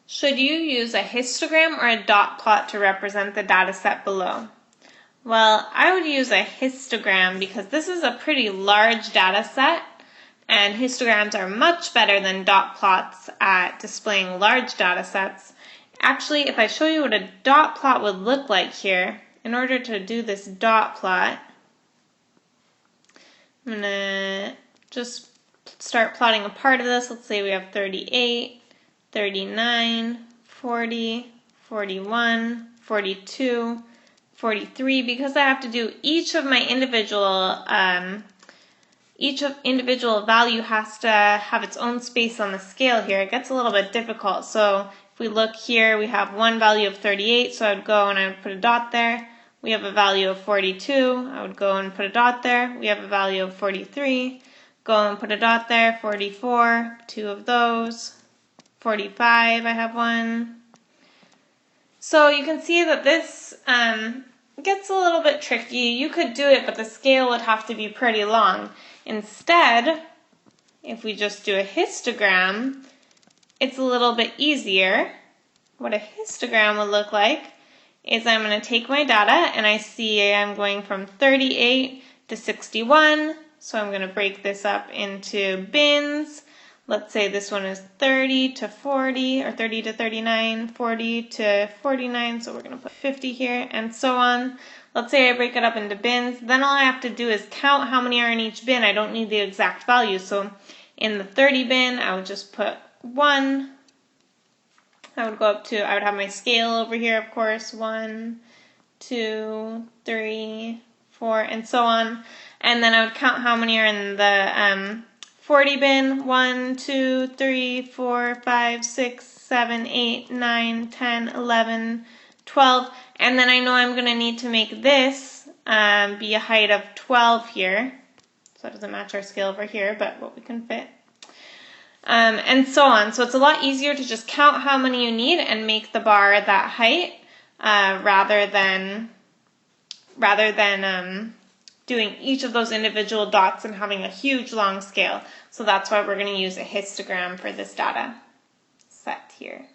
Should you use a histogram or a dot plot to represent the data set below? Well, I would use a histogram because this is a pretty large data set, and histograms are much better than dot plots at displaying large data sets. Actually, if I show you what a dot plot would look like here, in order to do this dot plot, I'm going to just start plotting a part of this. Let's say we have 38, 39, 40, 41, 42, 43, because I have to do each of my individual value has to have its own space on the scale here. It gets a little bit difficult. So if we look here, we have one value of 38, so I would go and I would put a dot there. We have a value of 42, I would go and put a dot there. We have a value of 43, go and put a dot there. 44, two of those. 45, I have one. So you can see that this gets a little bit tricky. You could do it, but the scale would have to be pretty long. Instead, if we just do a histogram, it's a little bit easier. What a histogram would look like is I'm going to take my data and I see I'm going from 38 to 61. So I'm going to break this up into bins. Let's say this one is 30 to 40, or 30 to 39, 40 to 49, so we're going to put 50 here, and so on. Let's say I break it up into bins. Then all I have to do is count how many are in each bin. I don't need the exact value. So in the 30 bin, I would just put 1. I would go up to, I would have my scale over here, of course, 1, 2, 3, 4, and so on. And then I would count how many are in the 40 bin, 1, 2, 3, 4, 5, 6, 7, 8, 9, 10, 11, 12. And then I know I'm going to need to make this be a height of 12 here. So that doesn't match our scale over here, but what we can fit. And so on. So it's a lot easier to just count how many you need and make the bar that height rather than doing each of those individual dots and having a huge long scale. So that's why we're going to use a histogram for this data set here.